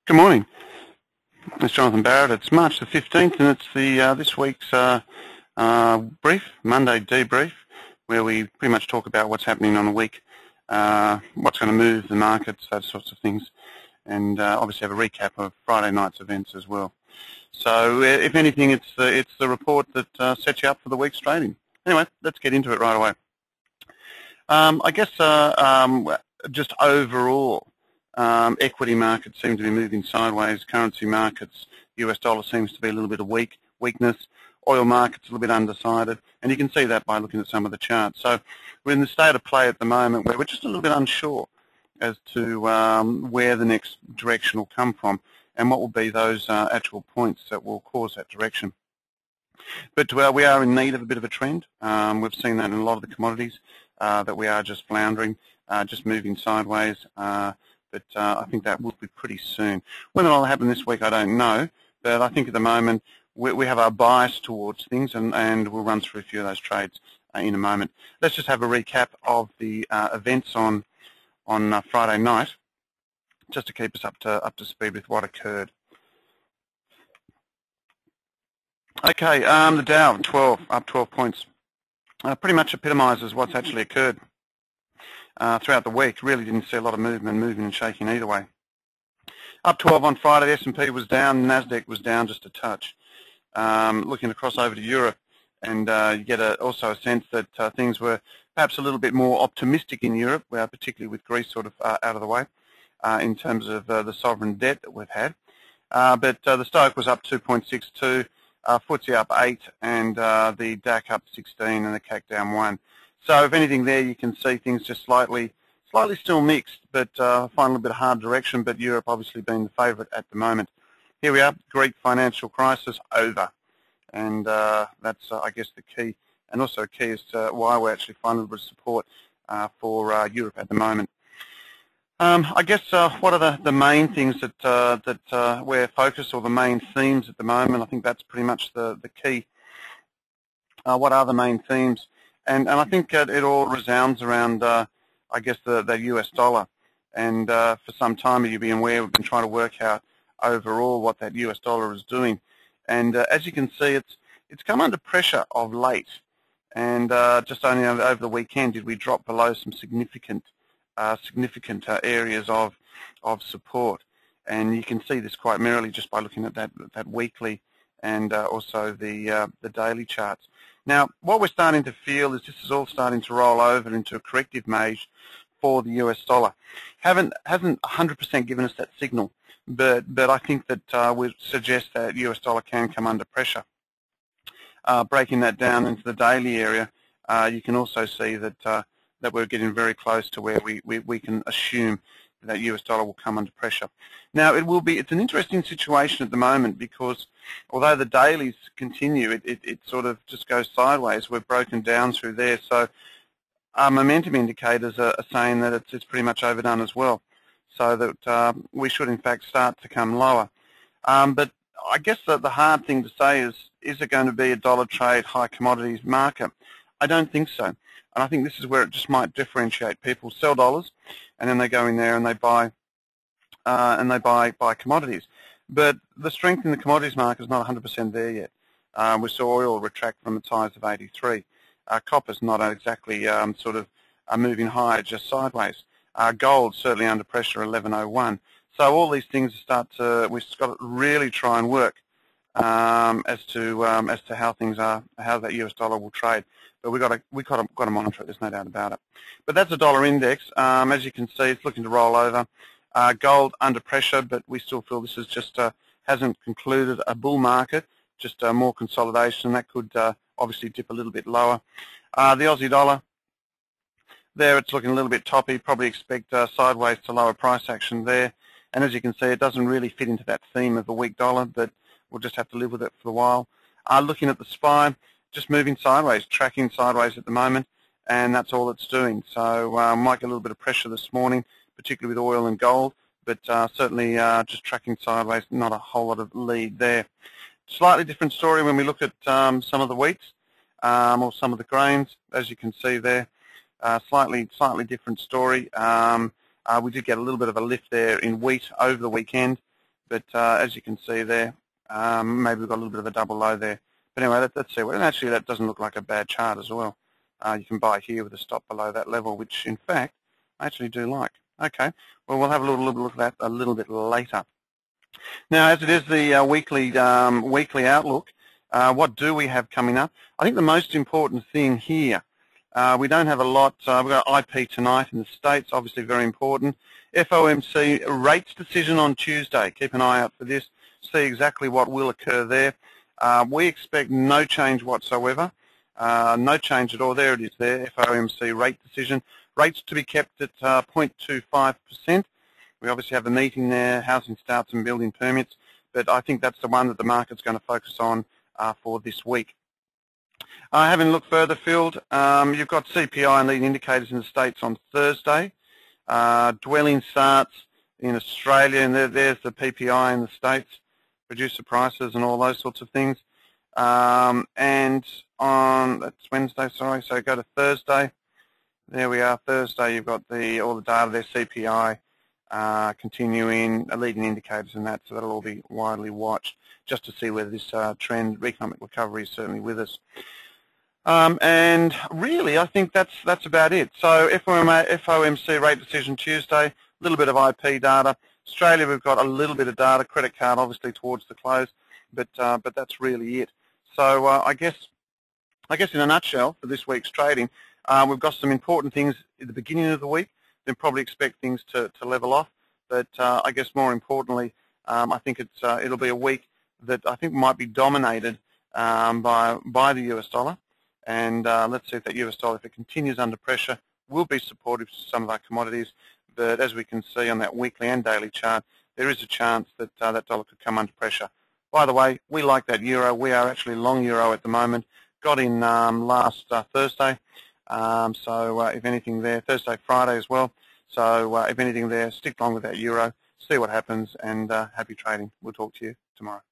Good morning. It's Jonathan Barrett. It's March the 15th, and it's the this week's brief, Monday debrief, where we pretty much talk about what's happening on the week, what's going to move the markets, those sorts of things, and obviously have a recap of Friday night's events as well. So, if anything, it's the report that sets you up for the week's trading. Anyway, let's get into it right away. I guess just overall, equity markets seem to be moving sideways. Currency markets, US dollar seems to be a little bit of weakness. Oil markets a little bit undecided, and you can see that by looking at some of the charts. So we're in the state of play at the moment where we're just a little bit unsure as to where the next direction will come from and what will be those actual points that will cause that direction. But we are in need of a bit of a trend. We've seen that in a lot of the commodities, that we are just floundering, just moving sideways. But I think that will be pretty soon. Whether it'll happen this week, I don't know. But I think at the moment we have our bias towards things, and we'll run through a few of those trades in a moment. Let's just have a recap of the events on Friday night, just to keep us up to speed with what occurred. Okay, the Dow up 12 points. Pretty much epitomises what's actually occurred throughout the week. Really didn't see a lot of moving and shaking either way. Up 12 on Friday, the S&P was down, Nasdaq was down just a touch. Looking across over to Europe, and you get also a sense that things were perhaps a little bit more optimistic in Europe, particularly with Greece sort of out of the way in terms of the sovereign debt that we've had. But the Stoic was up 2.62, FTSE up 8, and the DAC up 16, and the CAC down 1. So if anything there, you can see things just slightly still mixed, but find a little bit of hard direction, but Europe obviously being the favourite at the moment. Here we are, Greek financial crisis over, and that's, I guess, the key, and also key as to why we're actually finding a little bit of support for Europe at the moment. I guess what are the main things that we're focused, or the main themes at the moment? I think that's pretty much the key. What are the main themes? And I think it all resounds around, I guess, the US dollar. And for some time, you've been aware, we've been trying to work out overall what that US dollar is doing. And as you can see, it's come under pressure of late. And just only over the weekend did we drop below some significant areas of support. And you can see this quite merrily just by looking at that weekly and also the daily charts. Now, what we're starting to feel is this is all starting to roll over into a corrective measure for the US dollar. Hasn't 100% given us that signal, but I think that would suggest that US dollar can come under pressure. Breaking that down into the daily area, you can also see that we're getting very close to where we can assume that US dollar will come under pressure. Now, it's an interesting situation at the moment, because although the dailies continue, it sort of just goes sideways. We're broken down through there, so our momentum indicators are saying that it's pretty much overdone as well, so that we should in fact start to come lower. But I guess that the hard thing to say is it going to be a dollar trade, high commodities market? I don't think so. And I think this is where it just might differentiate. People sell dollars, and then they go in there and they buy commodities. But the strength in the commodities market is not 100% there yet. We saw oil retract from its highs of 83. Copper's not exactly sort of moving higher, just sideways. Gold certainly under pressure, 1101. So all these things we've got to really try and work as to how things are, how that US dollar will trade. But we've got to monitor it. There's no doubt about it. But that's a dollar index. As you can see, it's looking to roll over. Gold under pressure, but we still feel this is just hasn't concluded a bull market. Just more consolidation. That could obviously dip a little bit lower. The Aussie dollar, there it's looking a little bit toppy. Probably expect sideways to lower price action there. And as you can see, it doesn't really fit into that theme of the weak dollar, but we'll just have to live with it for a while. Looking at the SPY, just moving sideways, tracking sideways at the moment, and that's all it's doing. So might get a little bit of pressure this morning, particularly with oil and gold, but certainly just tracking sideways, not a whole lot of lead there. Slightly different story when we look at some of the wheats or some of the grains, as you can see there. Slightly different story. We did get a little bit of a lift there in wheat over the weekend, but as you can see there, maybe we've got a little bit of a double low there. But anyway, let's see. And actually, that doesn't look like a bad chart as well. You can buy here with a stop below that level, which in fact I actually do like. Okay, well, we'll have a little look at that a little bit later. Now, as it is the weekly outlook, what do we have coming up? I think the most important thing here, we don't have a lot. We've got IP tonight in the States, obviously very important. FOMC rates decision on Tuesday. Keep an eye out for this. See exactly what will occur there. We expect no change whatsoever. No change at all. There it is there, FOMC rate decision. Rates to be kept at 0.25%. We obviously have a meeting there, housing starts and building permits, but I think that's the one that the market's going to focus on for this week. Having a look further afield, you've got CPI and leading indicators in the States on Thursday. Dwelling starts in Australia, and there's the PPI in the States, producer prices and all those sorts of things. And on, that's Wednesday, sorry, so go to Thursday. There we are, Thursday, you've got all the data there, CPI, continuing, leading indicators and that, so that'll all be widely watched just to see whether this trend, economic recovery, is certainly with us. And really, I think that's about it. So FOMC rate decision Tuesday, a little bit of IP data. Australia, we've got a little bit of data, credit card obviously towards the close, but that's really it. So I guess in a nutshell for this week's trading, we've got some important things at the beginning of the week. Then probably expect things to level off. But I guess more importantly, I think it'll be a week that I think might be dominated by the US dollar. And let's see if that US dollar, if it continues under pressure, will be supportive to some of our commodities. But as we can see on that weekly and daily chart, there is a chance that that dollar could come under pressure. By the way, we like that euro. We are actually long euro at the moment. Got in last Thursday. So if anything there, Thursday, Friday as well. So if anything there, stick along with that euro, see what happens, and happy trading. We'll talk to you tomorrow.